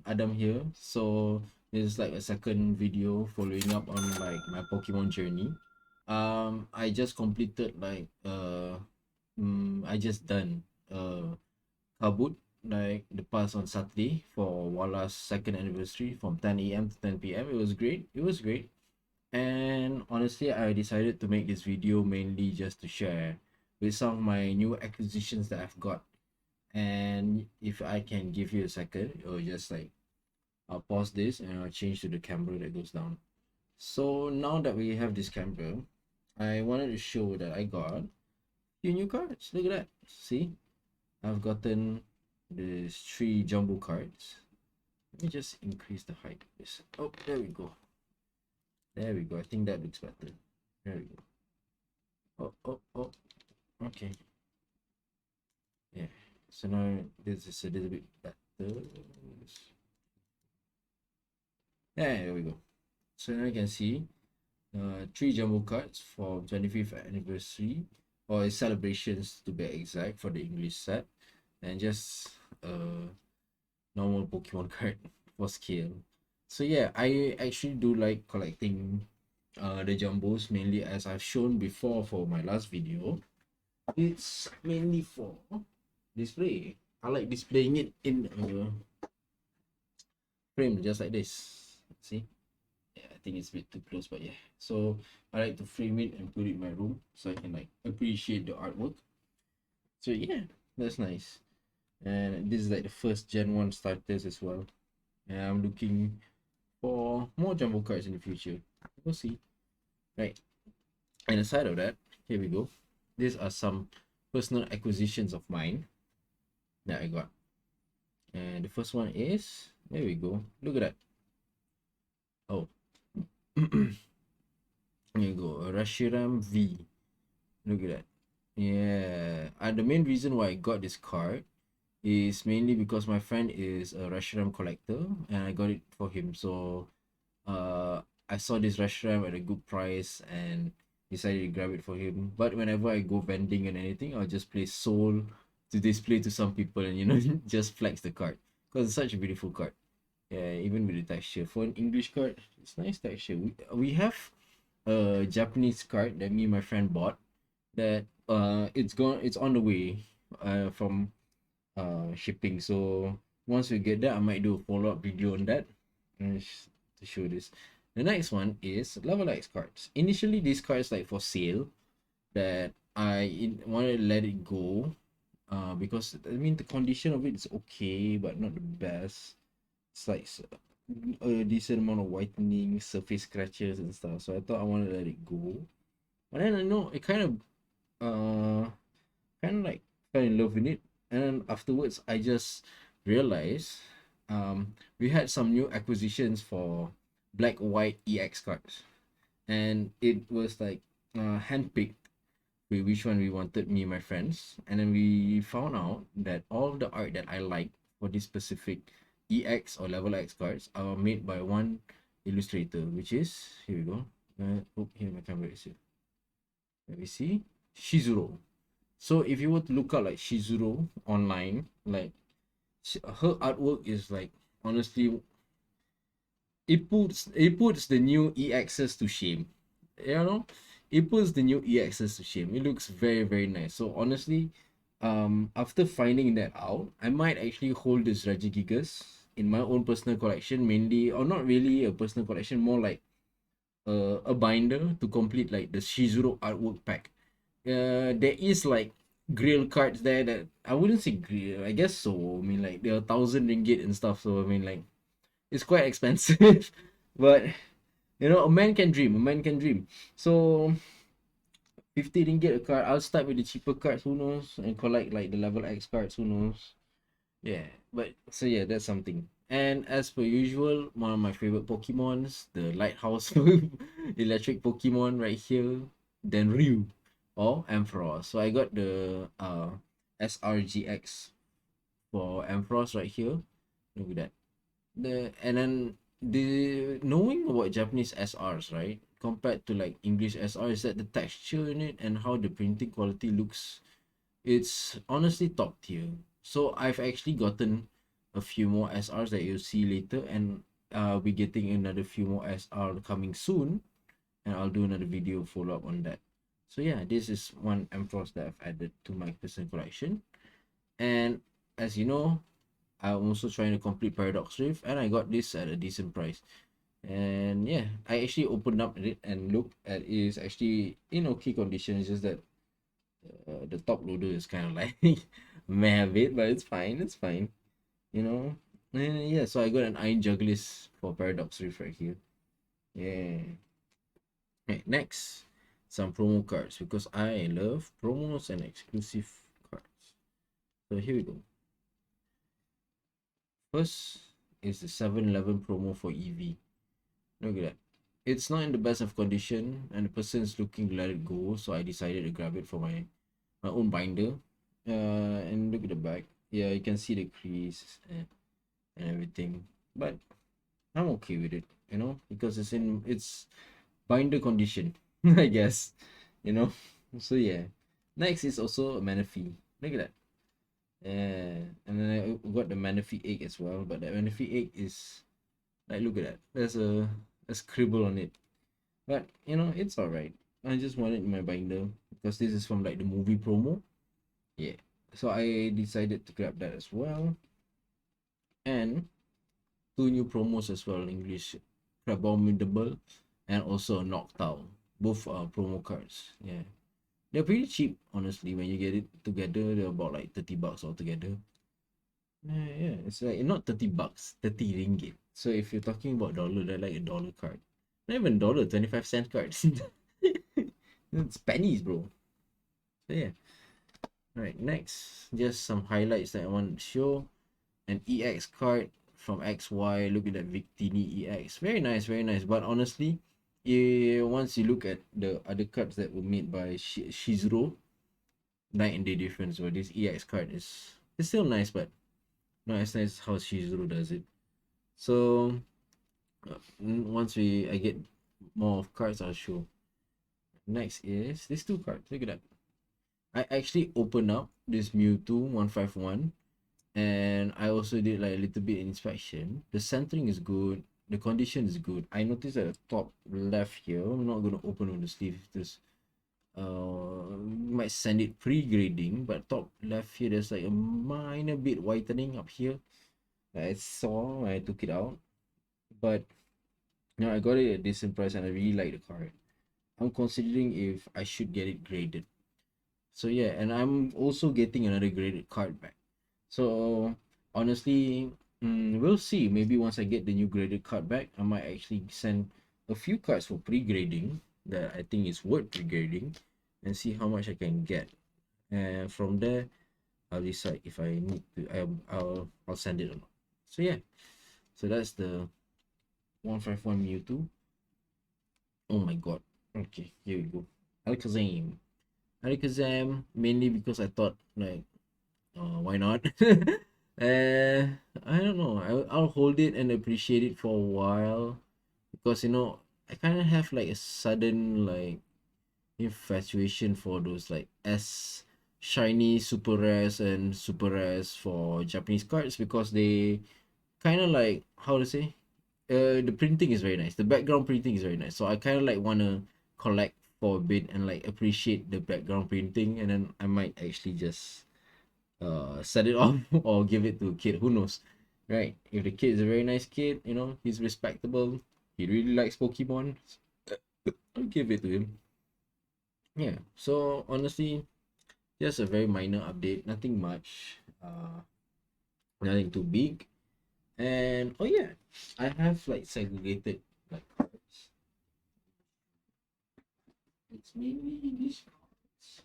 Adam here. So this is like a second video following up on like my Pokemon journey. I just completed like I just done Kabut like the past on Saturday for Walla's second anniversary from 10 a.m. to 10 p.m. It was great. It was great. And honestly, I decided to make this video mainly just to share with some of my new acquisitions that I've got. And if I can give you a second, or just like I'll pause this and I'll change to the camera that goes down. So now that we have this camera, I wanted to show that I got few new cards. Look at that. See, I've gotten these 3 jumbo cards. Let me just increase the height of this. Oh, there we go. There we go. I think that looks better. There we go. Oh. Okay. Yeah. So now this is a little bit better. Yeah, there we go. So now you can see 3 jumbo cards for 25th anniversary or celebrations to be exact for the English set, and just a normal Pokemon card for scale. So yeah, I actually do like collecting the jumbos, mainly as I've shown before for my last video. It's mainly for display. I like displaying it in a frame just like this. See? Yeah, I think it's a bit too close, but yeah. So I like to frame it and put it in my room so I can like appreciate the artwork. So yeah, that's nice. And this is like the first Gen 1 starters as well. And I'm looking for more jumbo cards in the future. We'll see. Right. And aside of that, here we go. These are some personal acquisitions of mine that I got. And the first one is, there we go. Look at that. Oh. There you go. A Reshiram V. Look at that. Yeah. The main reason why I got this card is mainly because my friend is a Reshiram collector and I got it for him. So I saw this Reshiram at a good price and decided to grab it for him. But whenever I go vending and anything, I'll just play Soul to display to some people and just flex the card because it's such a beautiful card. Yeah, even with the texture. For an English card, it's nice texture. We have a Japanese card that me and my friend bought that it's on the way from shipping. So once we get that, I might do a follow-up video on that to show this. The next one is Level X cards. Initially, these cards like for sale that I wanted to let it go because I mean the condition of it is okay but not the best. It's like a decent amount of whitening, surface scratches and stuff. So I thought I wanted to let it go. But then I know it kind of like fell in love with it. And then afterwards I just realized we had some new acquisitions for black white EX cards. And it was like handpicked with which one we wanted, me and my friends. And then we found out that all of the art that I like for this specific EX or level X cards are made by one illustrator, which is, here we go. Here my camera is here. Let me see. Shizuru. So if you were to look up like Shizuru online, like her artwork is like honestly, it puts the new EXs to shame. You know, it puts the new EXs to shame. It looks very very nice. So honestly, after finding that out, I might actually hold this Regigigas in my own personal collection, mainly, or not really a personal collection, more like a binder to complete like the Shizuru artwork pack. There is like grill cards there that I wouldn't say grill, I guess so. I mean like they're 1,000 ringgit and stuff, so I mean like it's quite expensive. But a man can dream, a man can dream. So 50 ringgit a card. I'll start with the cheaper cards, who knows, and collect like the level X cards, who knows. Yeah, but so yeah, that's something. And as per usual, one of my favorite Pokemons, the Lighthouse electric Pokemon right here, then Ryu or Ampharos. So I got the SRGX for Ampharos right here. Look at that. And then the knowing about Japanese SRs, right? Compared to like English SR, is that the texture in it and how the printing quality looks, it's honestly top tier. So I've actually gotten a few more SRs that you'll see later, and I'll be getting another few more SR coming soon, and I'll do another video follow up on that. So yeah, this is one Ampharos that I've added to my personal collection. And as you know, I'm also trying to complete Paradox Rift, and I got this at a decent price. And yeah, I actually opened up it and looked at it. Is actually in okay condition. It's just that the top loader is kind of like meh a bit, but it's fine. It's fine, you know. And yeah, so I got an Iron Jugglis for Paradox Rift right here. Yeah. Right, next, some promo cards because I love promos and exclusive cards. So here we go. First is the 7-Eleven promo for EV. Look at that. It's not in the best of condition, and the person's looking to let it go, so I decided to grab it for my own binder. And look at the back. Yeah, you can see the crease and everything. But I'm okay with it, you know, because it's binder condition, I guess, you know. So yeah. Next is also a Manaphy. Look at that. Yeah, and then I got the Manaphy egg as well, but that Manaphy egg is like, look at that. There's a scribble on it, but you know it's alright. I just want it in my binder because this is from like the movie promo. Yeah, so I decided to grab that as well, and two new promos as well in English, Crabominable and also Noctowl. Both are promo cards. Yeah, they're pretty cheap honestly when you get it together. They're about like 30 bucks altogether. Yeah, it's like not 30 bucks, 30 ringgit. So if you're talking about dollar, they're like a dollar card. Not even dollar, 25-cent cards. It's pennies, bro. So yeah. Alright, next, just some highlights that I want to show. An EX card from XY. Look at that Victini EX. Very nice, very nice. But honestly, once you look at the other cards that were made by Shizuru, night and day difference. So this EX card is still nice, but not as nice how Shizuru does it. So once I get more of cards, I'll show. Next is these two cards. Look at that. I actually opened up this Mewtwo 151, and I also did like a little bit inspection. The centering is good. The condition is good. I noticed at the top left here. I'm not gonna open on the sleeve. This might send it pre-grading, but top left here there's like a minor bit whitening up here. I saw when I took it out, but you know I got it at a decent price and I really like the card. I'm considering if I should get it graded. So yeah, and I'm also getting another graded card back. So honestly, we'll see. Maybe once I get the new graded card back, I might actually send a few cards for pre-grading that I think is worth pre-grading and see how much I can get. And from there, I'll decide if I need to. I'll send it or not. So yeah, so that's the 151 Mewtwo. Oh my god. Okay, here we go. Alakazam. Alakazam mainly because I thought like, why not? I don't know. I'll hold it and appreciate it for a while because you know I kind of have like a sudden like infatuation for those like S shiny super rares and super rares for Japanese cards because they kind of like, how to say, the printing is very nice. The background printing is very nice. So I kind of like want to collect for a bit and like appreciate the background printing, and then I might actually just set it off or give it to a kid. Who knows, right? If the kid is a very nice kid, you know, he's respectable, he really likes Pokemon, I'll give it to him. Yeah. So honestly, just a very minor update. Nothing much. Nothing too big. And oh yeah, I have like segregated like cards. It's mainly these cards.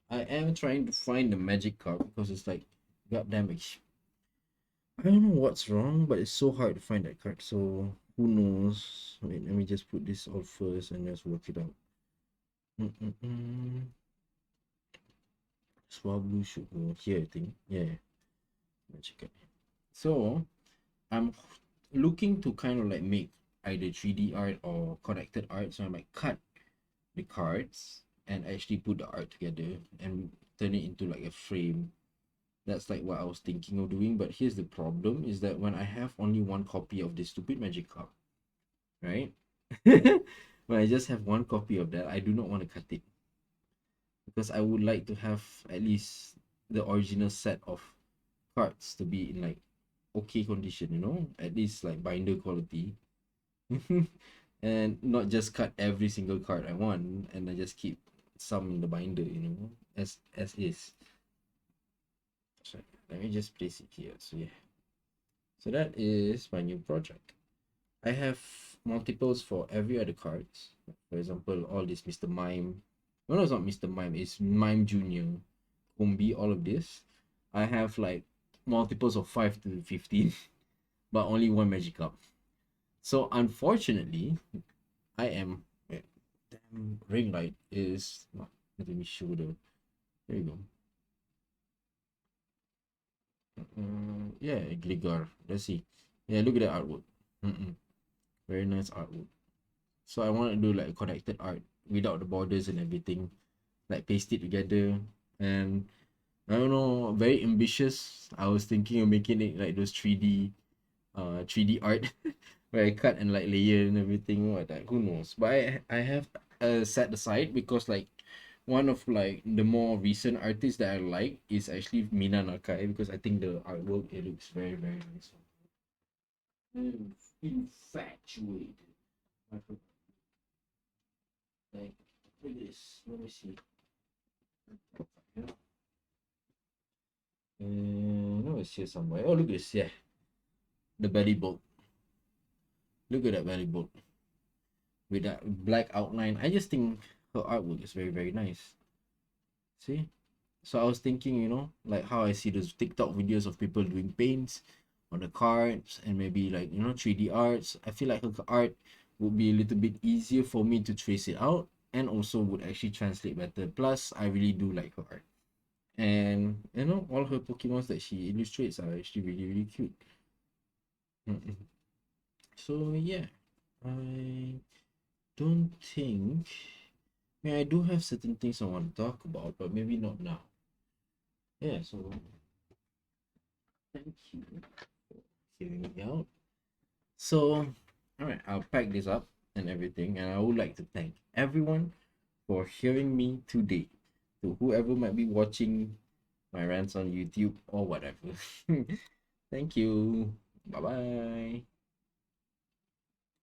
I am trying to find the magic card because it's like goddamn. I don't know what's wrong, but it's so hard to find that card. So who knows? Wait, let me just put this all first and just work it out. Swablu should go here, I think. Yeah, magic card. So I'm looking to kind of like make either 3D art or connected art. So I might cut the cards and actually put the art together and turn it into like a frame. That's like what I was thinking of doing. But here's the problem is that when I have only one copy of this stupid magic card, right? When I just have one copy of that, I do not want to cut it because I would like to have at least the original set of cards to be in like okay condition, you know, at least like binder quality. And not just cut every single card I want and I just keep some in the binder, you know, as is. So let me just place it here. So yeah, so that is my new project. I have multiples for every other cards. For example, all this Mr. Mime. No, it's not Mr. Mime, it's Mime Junior, Kumbi, all of this. I have like multiples of 5 to 15, but only one Magikarp. So unfortunately, I am damn ring light is not. Let me show the. There you go. Yeah, Gligar. Let's see. Yeah, look at the artwork. Very nice artwork. So I want to do like connected art without the borders and everything, like paste it together. And I don't know, very ambitious. I was thinking of making it like those 3D art where I cut and like layer and everything. What that? Who knows? But I have set aside because like one of like the more recent artists that I like is actually Mina Nakai because I think the artwork it looks very very nice. I'm infatuated. Like look at this. Let me see. No, it's here somewhere. Oh, look at this. Yeah, the belly bolt. Look at that belly bolt with that black outline. I just think her artwork is very very nice. See, so I was thinking, you know, like how I see those TikTok videos of people doing paints on the cards and maybe like, you know, 3D arts. I feel like her art would be a little bit easier for me to trace it out and also would actually translate better. Plus, I really do like her art. And you know, all her Pokemons that she illustrates are actually really, really cute. So yeah, I don't think. I mean, I do have certain things I want to talk about, but maybe not now. Yeah, so thank you for hearing me out. So, all right, I'll pack this up and everything, and I would like to thank everyone for hearing me today. To whoever might be watching my rants on YouTube or whatever. Thank you. Bye bye.